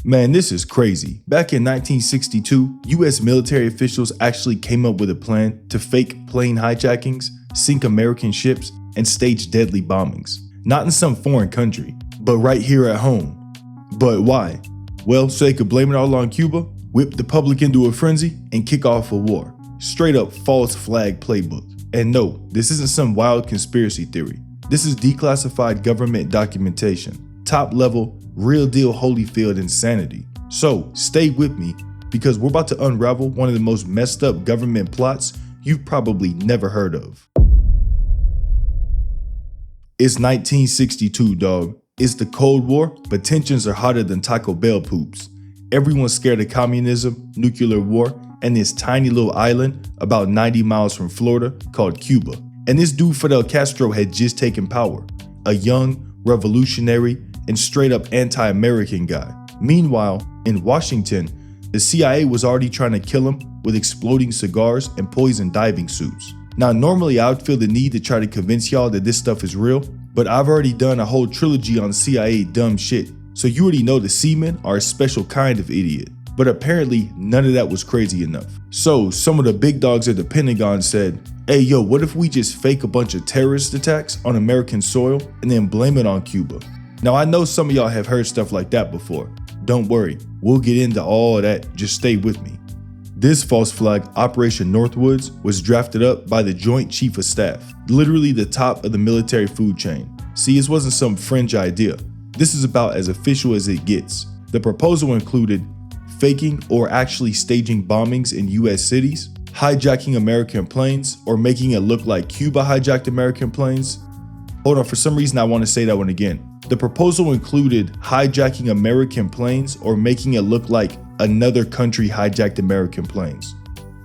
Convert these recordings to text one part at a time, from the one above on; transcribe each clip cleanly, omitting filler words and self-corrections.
Man, this is crazy. Back in 1962, US military officials actually came up with a plan to fake plane hijackings, sink American ships, and stage deadly bombings. Not in some foreign country, but right here at home. But why? Well, so they could blame it all on Cuba, whip the public into a frenzy, and kick off a war. Straight up false flag playbook. And no, this isn't some wild conspiracy theory. This is declassified government documentation. Top level, real deal Holyfield insanity. So stay with me because we're about to unravel one of the most messed up government plots you've probably never heard of. It's 1962, dog. It's the Cold War, but tensions are hotter than Taco Bell poops. Everyone's scared of communism, nuclear war, and this tiny little island about 90 miles from Florida called Cuba. And this dude Fidel Castro had just taken power, a young, revolutionary, and straight up anti-American guy. Meanwhile, in Washington, the CIA was already trying to kill him with exploding cigars and poison diving suits. Now, normally I would feel the need to try to convince y'all that this stuff is real, but I've already done a whole trilogy on CIA dumb shit, so you already know the seamen are a special kind of idiot. But apparently, none of that was crazy enough. So, some of the big dogs at the Pentagon said, hey yo, what if we just fake a bunch of terrorist attacks on American soil and then blame it on Cuba? Now, I know some of y'all have heard stuff like that before. Don't worry, we'll get into all of that, just stay with me. This false flag, Operation Northwoods, was drafted up by the Joint Chief of Staff, literally the top of the military food chain. See, this wasn't some fringe idea. This is about as official as it gets. The proposal included faking or actually staging bombings in US cities, hijacking American planes, or making it look like Cuba hijacked American planes. Hold on, for some reason I want to say that one again. The proposal included hijacking American planes or making it look like another country hijacked American planes.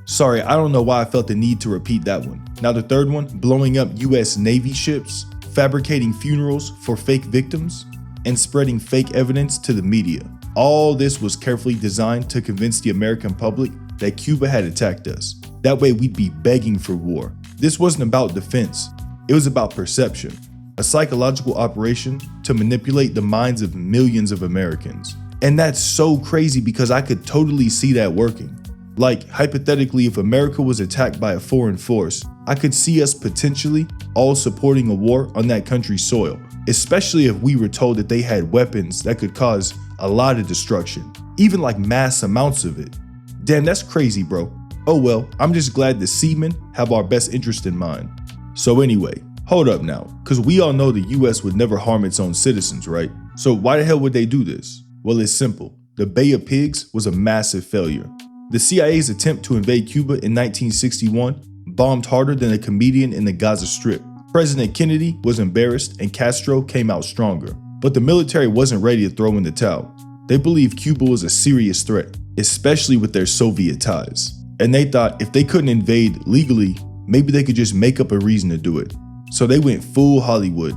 Sorry, I don't know why I felt the need to repeat that one. Now the third one, blowing up US Navy ships, fabricating funerals for fake victims, and spreading fake evidence to the media. All this was carefully designed to convince the American public that Cuba had attacked us. That way we'd be begging for war. This wasn't about defense, it was about perception. A psychological operation to manipulate the minds of millions of Americans. And that's so crazy because I could totally see that working. Like, hypothetically, if America was attacked by a foreign force, I could see us potentially all supporting a war on that country's soil, especially if we were told that they had weapons that could cause a lot of destruction, even like mass amounts of it. Damn, that's crazy, bro. Oh well, I'm just glad the seamen have our best interest in mind. So anyway, hold up now, because we all know the US would never harm its own citizens, right? So why the hell would they do this? Well, it's simple. The Bay of Pigs was a massive failure. The CIA's attempt to invade Cuba in 1961 bombed harder than a comedian in the Gaza Strip. President Kennedy was embarrassed and Castro came out stronger. But the military wasn't ready to throw in the towel. They believed Cuba was a serious threat, especially with their Soviet ties. And they thought if they couldn't invade legally, maybe they could just make up a reason to do it. So they went full Hollywood.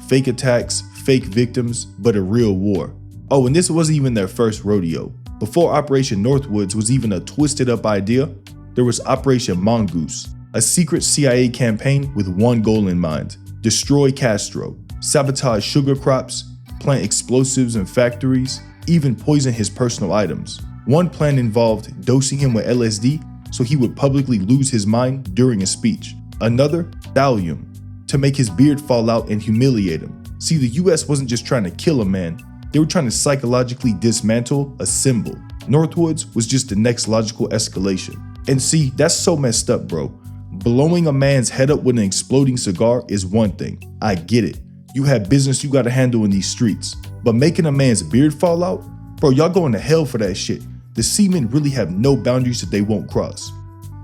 Fake attacks, fake victims, but a real war. Oh, and this wasn't even their first rodeo. Before Operation Northwoods was even a twisted up idea, there was Operation Mongoose, a secret CIA campaign with one goal in mind: destroy Castro, sabotage sugar crops, plant explosives in factories, even poison his personal items. One plan involved dosing him with LSD so he would publicly lose his mind during a speech. Another, thallium, to make his beard fall out and humiliate him. See, the US wasn't just trying to kill a man, they were trying to psychologically dismantle a symbol. Northwoods was just the next logical escalation. And see, that's so messed up, bro. Blowing a man's head up with an exploding cigar is one thing. I get it. You have business you gotta handle in these streets. But making a man's beard fall out? Bro, y'all going to hell for that shit. The seamen really have no boundaries that they won't cross.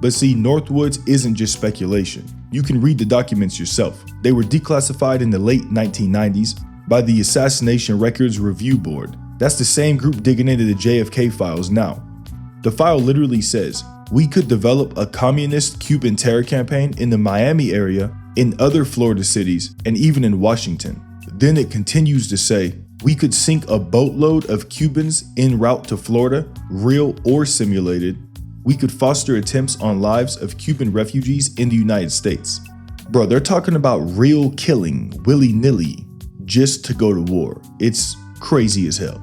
But see, Northwoods isn't just speculation. You can read the documents yourself. They were declassified in the late 1990s by the Assassination Records Review Board. That's the same group digging into the JFK files now. The file literally says, we could develop a communist Cuban terror campaign in the Miami area, in other Florida cities, and even in Washington. Then it continues to say, we could sink a boatload of Cubans en route to Florida, real or simulated. We could foster attempts on lives of Cuban refugees in the United States. Bro, they're talking about real killing, willy-nilly, just to go to war. It's crazy as hell.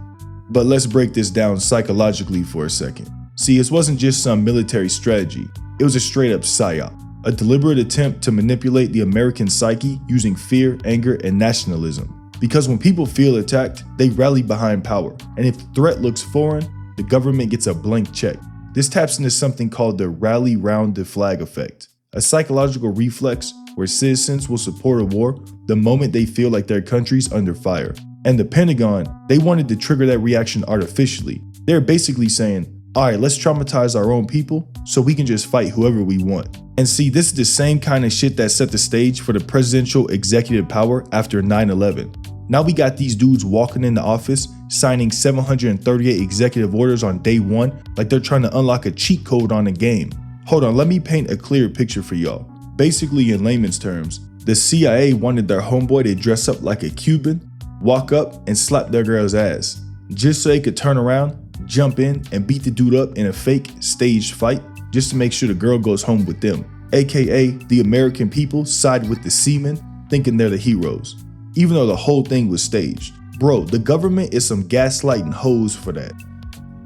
But let's break this down psychologically for a second. See, it wasn't just some military strategy, it was a straight up psyop, a deliberate attempt to manipulate the American psyche using fear, anger, and nationalism. Because when people feel attacked, they rally behind power, and if the threat looks foreign, the government gets a blank check. This taps into something called the rally round the flag effect, a psychological reflex where citizens will support a war the moment they feel like their country's under fire. And the Pentagon, they wanted to trigger that reaction artificially. They're basically saying, alright, let's traumatize our own people so we can just fight whoever we want. And see, this is the same kind of shit that set the stage for the presidential executive power after 9/11. Now we got these dudes walking in the office, signing 738 executive orders on day one like they're trying to unlock a cheat code on a game. Hold on, let me paint a clear picture for y'all. Basically, in layman's terms, the CIA wanted their homeboy to dress up like a Cuban, walk up and slap their girl's ass, just so they could turn around, jump in, and beat the dude up in a fake staged fight just to make sure the girl goes home with them. AKA, the American people side with the seamen, thinking they're the heroes, even though the whole thing was staged. Bro, the government is some gaslighting hoes for that.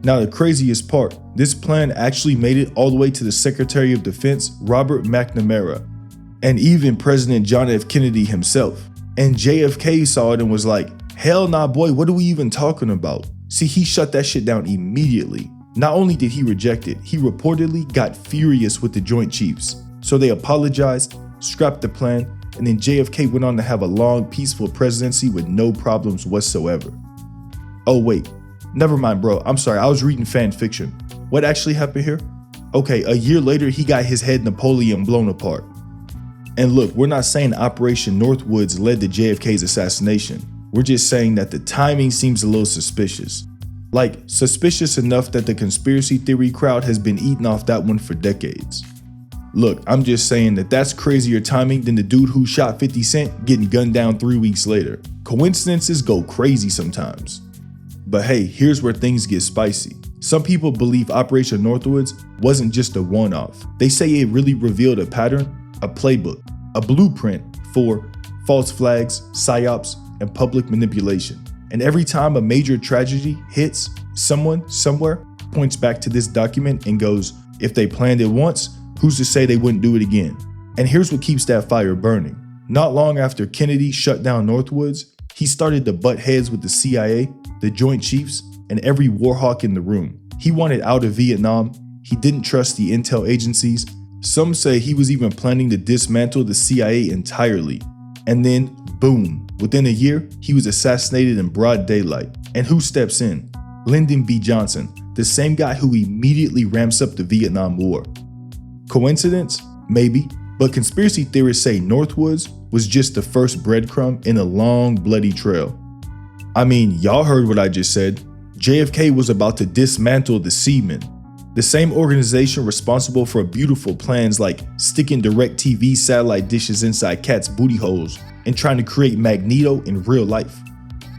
Now the craziest part, this plan actually made it all the way to the Secretary of Defense, Robert McNamara, and even President John F. Kennedy himself. And JFK saw it and was like, hell nah boy, what are we even talking about? See, he shut that shit down immediately. Not only did he reject it, he reportedly got furious with the Joint Chiefs. So they apologized, scrapped the plan, and then JFK went on to have a long, peaceful presidency with no problems whatsoever. Oh wait, never mind bro, I'm sorry, I was reading fan fiction. What actually happened here? Okay, a year later he got his head Napoleon blown apart. And look, we're not saying Operation Northwoods led to JFK's assassination. We're just saying that the timing seems a little suspicious. Like, suspicious enough that the conspiracy theory crowd has been eating off that one for decades. Look, I'm just saying that that's crazier timing than the dude who shot 50 Cent getting gunned down 3 weeks later. Coincidences go crazy sometimes. But hey, here's where things get spicy. Some people believe Operation Northwoods wasn't just a one-off. They say it really revealed a pattern, a playbook, a blueprint for false flags, psyops, and public manipulation. And every time a major tragedy hits, someone somewhere points back to this document and goes, if they planned it once, who's to say they wouldn't do it again? And here's what keeps that fire burning. Not long after Kennedy shut down Northwoods, he started to butt heads with the CIA, the Joint Chiefs, and every war hawk in the room. He wanted out of Vietnam, he didn't trust the intel agencies. Some say he was even planning to dismantle the CIA entirely. And then, boom, within a year, he was assassinated in broad daylight. And who steps in? Lyndon B. Johnson, the same guy who immediately ramps up the Vietnam War. Coincidence? Maybe. But conspiracy theorists say Northwoods was just the first breadcrumb in a long, bloody trail. I mean, y'all heard what I just said. JFK was about to dismantle the Seamen, the same organization responsible for beautiful plans like sticking DirecTV satellite dishes inside cats' booty holes and trying to create Magneto in real life.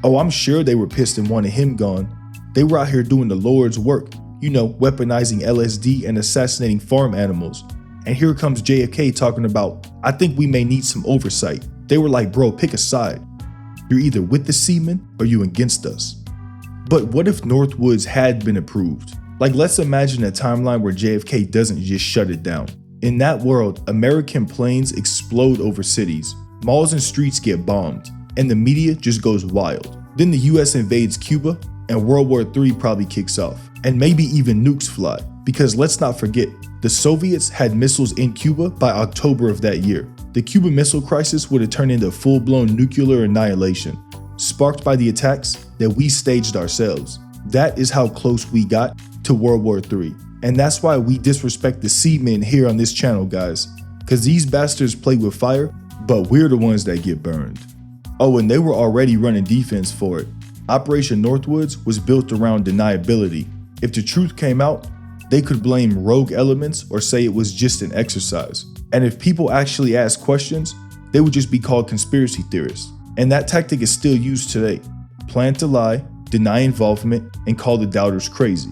Oh, I'm sure they were pissed and wanted him gone. They were out here doing the Lord's work, you know, weaponizing LSD and assassinating farm animals. And here comes JFK talking about, I think we may need some oversight. They were like, bro, pick a side. You're either with the Seamen or you against us. But what if Northwoods had been approved? Like, let's imagine a timeline where JFK doesn't just shut it down. In that world, American planes explode over cities, malls and streets get bombed, and the media just goes wild. Then the US invades Cuba, and World War III probably kicks off. And maybe even nukes fly, because let's not forget, the Soviets had missiles in Cuba by October of that year. The Cuban Missile Crisis would have turned into full-blown nuclear annihilation, sparked by the attacks that we staged ourselves. That is how close we got to World War III. And that's why we disrespect the Seamen here on this channel, guys. Cause these bastards play with fire, but we're the ones that get burned. Oh, and they were already running defense for it. Operation Northwoods was built around deniability. If the truth came out, they could blame rogue elements or say it was just an exercise. And if people actually asked questions, they would just be called conspiracy theorists. And that tactic is still used today. Plan to lie, deny involvement, and call the doubters crazy.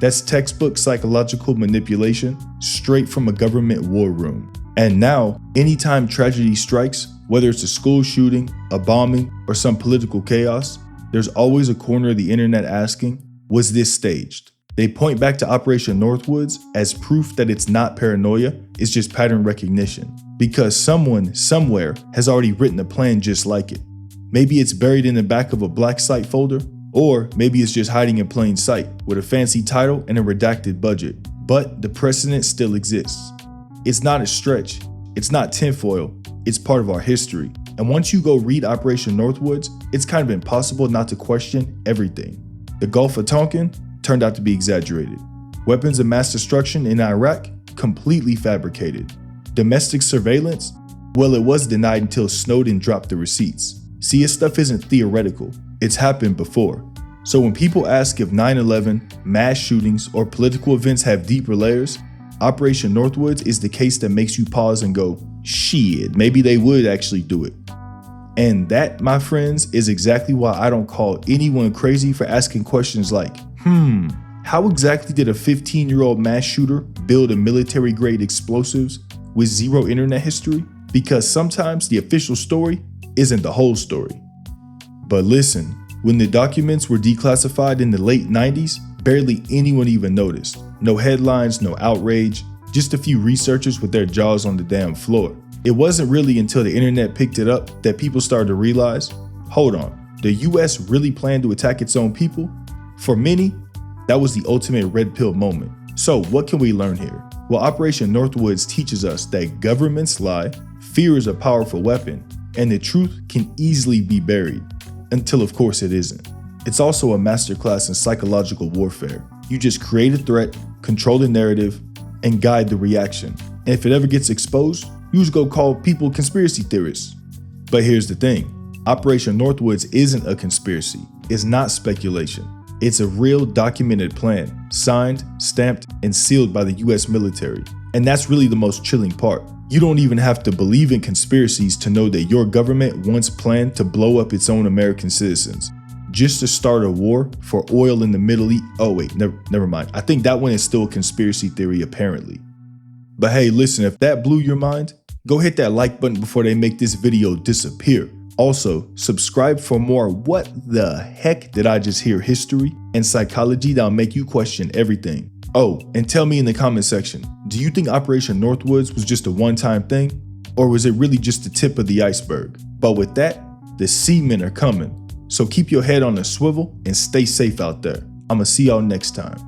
That's textbook psychological manipulation straight from a government war room. And now, anytime tragedy strikes, whether it's a school shooting, a bombing, or some political chaos, there's always a corner of the internet asking, was this staged? They point back to Operation Northwoods as proof that it's not paranoia, it's just pattern recognition. Because someone, somewhere, has already written a plan just like it. Maybe it's buried in the back of a black site folder, or maybe it's just hiding in plain sight with a fancy title and a redacted budget. But the precedent still exists. It's not a stretch, it's not tinfoil, it's part of our history. And once you go read Operation Northwoods, it's kind of impossible not to question everything. The Gulf of Tonkin turned out to be exaggerated. Weapons of mass destruction in Iraq, completely fabricated. Domestic surveillance, well, it was denied until Snowden dropped the receipts. See, this stuff isn't theoretical, it's happened before. So when people ask if 9/11, mass shootings, or political events have deeper layers, Operation Northwoods is the case that makes you pause and go, shit, maybe they would actually do it. And that, my friends, is exactly why I don't call anyone crazy for asking questions like, how exactly did a 15-year-old mass shooter build a military-grade explosives with zero internet history? Because sometimes the official story isn't the whole story. But listen, when the documents were declassified in the late 90s, barely anyone even noticed. No headlines, no outrage, just a few researchers with their jaws on the damn floor. It wasn't really until the internet picked it up that people started to realize, hold on, the US really planned to attack its own people? For many, that was the ultimate red pill moment. So what can we learn here? Well, Operation Northwoods teaches us that governments lie, fear is a powerful weapon, and the truth can easily be buried. Until of course it isn't. It's also a masterclass in psychological warfare. You just create a threat, control the narrative, and guide the reaction. And if it ever gets exposed, you just go call people conspiracy theorists. But here's the thing, Operation Northwoods isn't a conspiracy. It's not speculation. It's a real documented plan, signed, stamped, and sealed by the US military. And that's really the most chilling part. You don't even have to believe in conspiracies to know that your government once planned to blow up its own American citizens, just to start a war for oil in the Middle East. Oh wait, never mind. I think that one is still a conspiracy theory apparently. But hey, listen, if that blew your mind, go hit that like button before they make this video disappear. Also, subscribe for more what the heck did I just hear history and psychology that'll make you question everything. Oh, and tell me in the comment section, do you think Operation Northwoods was just a one-time thing? Or was it really just the tip of the iceberg? But with that, the seamen are coming. So keep your head on a swivel and stay safe out there. I'ma see y'all next time.